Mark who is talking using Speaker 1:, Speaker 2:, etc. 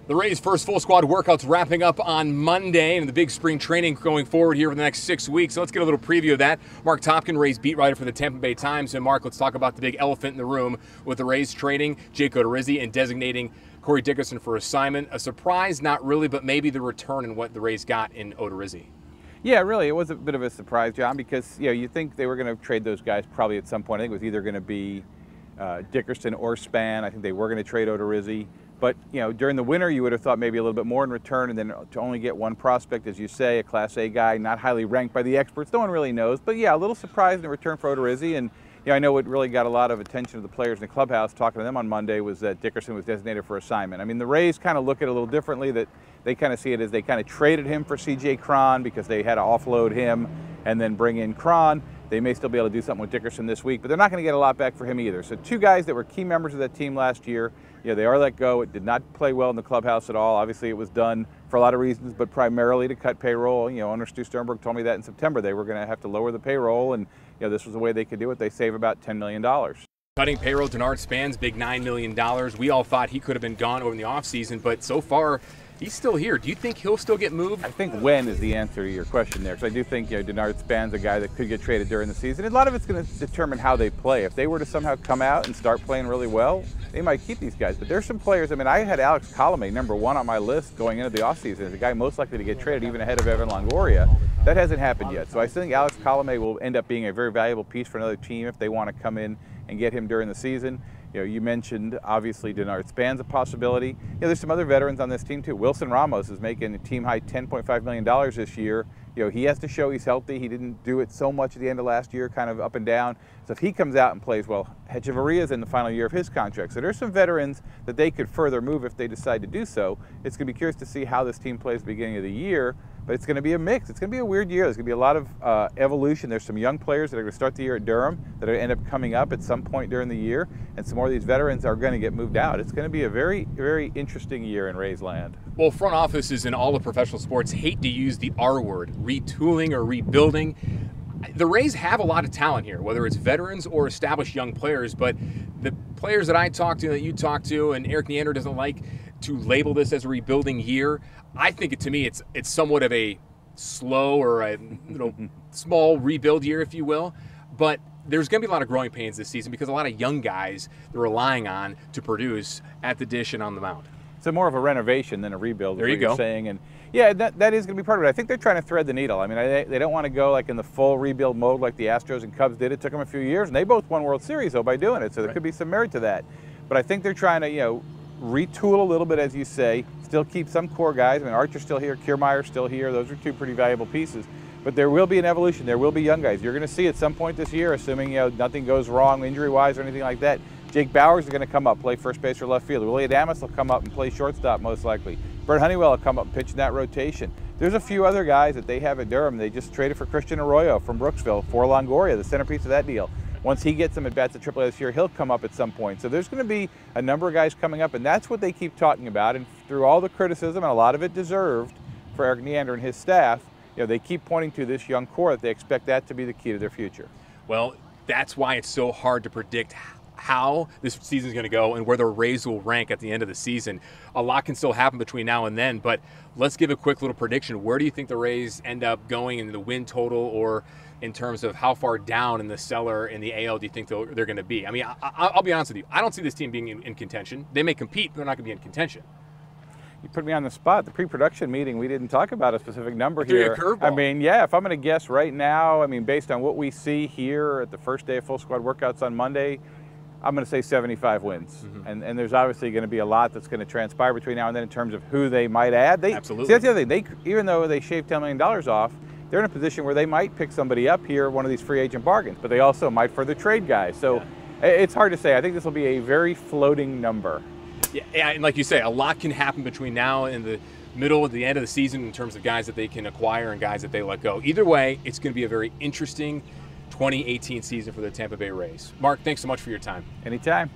Speaker 1: The Rays' first full squad workouts wrapping up on Monday, and the big spring training going forward here for the next 6 weeks. So let's get a little preview of that. Marc Topkin, Rays beat writer for the Tampa Bay Times. And Mark, let's talk about the big elephant in the room with the Rays trading Jake Odorizzi and designating Corey Dickerson for assignment. A surprise, not really, but maybe the return in what the Rays got in Odorizzi.
Speaker 2: Yeah, really, it was a bit of a surprise, John, because you think they were going to trade those guys probably at some point. I think it was either going to be Dickerson or Span. I think they were going to trade Odorizzi. But, during the winter, you would have thought maybe a little bit more in return, and then to only get one prospect, as you say, a Class A guy, not highly ranked by the experts. No one really knows. But, yeah, a little surprised in return for Odorizzi. And, I know what really got a lot of attention of the players in the clubhouse talking to them on Monday was that Dickerson was designated for assignment. I mean, the Rays kind of look at it a little differently, that they kind of see it as they kind of traded him for C.J. Cron because they had to offload him and then bring in Cron. They may still be able to do something with Dickerson this week, but they're not going to get a lot back for him either. So two guys that were key members of that team last year, they are let go. It did not play well in the clubhouse at all. Obviously, it was done for a lot of reasons, but primarily to cut payroll. Owner Stu Sternberg told me that in September they were going to have to lower the payroll, and this was the way they could do it. They save about $10 million.
Speaker 1: Cutting payroll, Denard Span's big $9 million. We all thought he could have been gone over in the offseason, but so far, he's still here. Do you think he'll still get moved?
Speaker 2: I think when is the answer to your question there, because I do think Denard Span's a guy that could get traded during the season. And a lot of it's going to determine how they play. If they were to somehow come out and start playing really well, they might keep these guys. But there's some players. I mean, I had Alex Colomé #1 on my list going into the offseason as the guy most likely to get traded, even ahead of Evan Longoria. That hasn't happened yet. So I think Alex Colomé will end up being a very valuable piece for another team if they want to come in and get him during the season. You mentioned, obviously, Denard Span's a possibility. There's some other veterans on this team, too. Wilson Ramos is making a team-high $10.5 million this year. He has to show he's healthy. He didn't do it so much at the end of last year, kind of up and down. So if he comes out and plays well, Hechavarria's in the final year of his contract. So there's some veterans that they could further move if they decide to do so. It's going to be curious to see how this team plays at the beginning of the year. But it's going to be a mix. It's going to be a weird year. There's going to be a lot of evolution. There's some young players that are going to start the year at Durham that are going to end up coming up at some point during the year. And some more of these veterans are going to get moved out. It's going to be a very, very interesting year in Rays land.
Speaker 1: Well, front offices in all of professional sports hate to use the R word, retooling or rebuilding. The Rays have a lot of talent here, whether it's veterans or established young players. But the players that I talk to, that you talk to, and Eric Neander doesn't like to label this as a rebuilding year. I think to me it's somewhat of a slow or a small rebuild year, if you will. But there's going to be a lot of growing pains this season because a lot of young guys they're relying on to produce at the dish and on the mound.
Speaker 2: So more of a renovation than a rebuild.
Speaker 1: There you go.
Speaker 2: You're saying, and yeah, that is going to be part of it. I think they're trying to thread the needle. I mean, they don't want to go like in the full rebuild mode like the Astros and Cubs did. It took them a few years, and they both won World Series though by doing it. So there could be some merit to that. But I think they're trying to retool a little bit, as you say. Still keep some core guys. I mean, Archer's still here, Kiermaier's still here. Those are two pretty valuable pieces. But there will be an evolution. There will be young guys. You're going to see at some point this year, assuming nothing goes wrong injury-wise or anything like that. Jake Bauers is going to come up, play first base or left field. Willie Adames will come up and play shortstop most likely. Brett Honeywell will come up and pitch in that rotation. There's a few other guys that they have at Durham. They just traded for Christian Arroyo from Brooksville for Longoria, the centerpiece of that deal. Once he gets some at-bats at AAA this year, he'll come up at some point. So there's going to be a number of guys coming up, and that's what they keep talking about. And through all the criticism, and a lot of it deserved for Eric Neander and his staff, they keep pointing to this young core that they expect that to be the key to their future.
Speaker 1: Well, that's why it's so hard to predict how this season is going to go and where the Rays will rank at the end of the season. A lot can still happen between now and then, but let's give a quick little prediction. Where do you think the Rays end up going in the win total, or in terms of how far down in the cellar in the AL do you think they're going to be? I mean, I'll be honest with you. I don't see this team being in contention. They may compete, but they're not going to be in contention.
Speaker 2: You put me on the spot. The pre-production meeting, we didn't talk about a specific number here.
Speaker 1: I
Speaker 2: mean, yeah, if I'm going to guess right now, I mean, based on what we see here at the first day of full squad workouts on Monday, I'm going to say 75 wins. And there's obviously going to be a lot that's going to transpire between now and then in terms of who they might add.
Speaker 1: Absolutely.
Speaker 2: See, that's the other thing. Even though they shaved $10 million off, they're in a position where they might pick somebody up here, one of these free agent bargains, but they also might further trade guys. So it's hard to say. I think this will be a very floating number.
Speaker 1: Yeah, and like you say, a lot can happen between now and the middle of the end of the season in terms of guys that they can acquire and guys that they let go. Either way, it's going to be a very interesting 2018 season for the Tampa Bay Rays. Mark, thanks so much for your time.
Speaker 2: Anytime.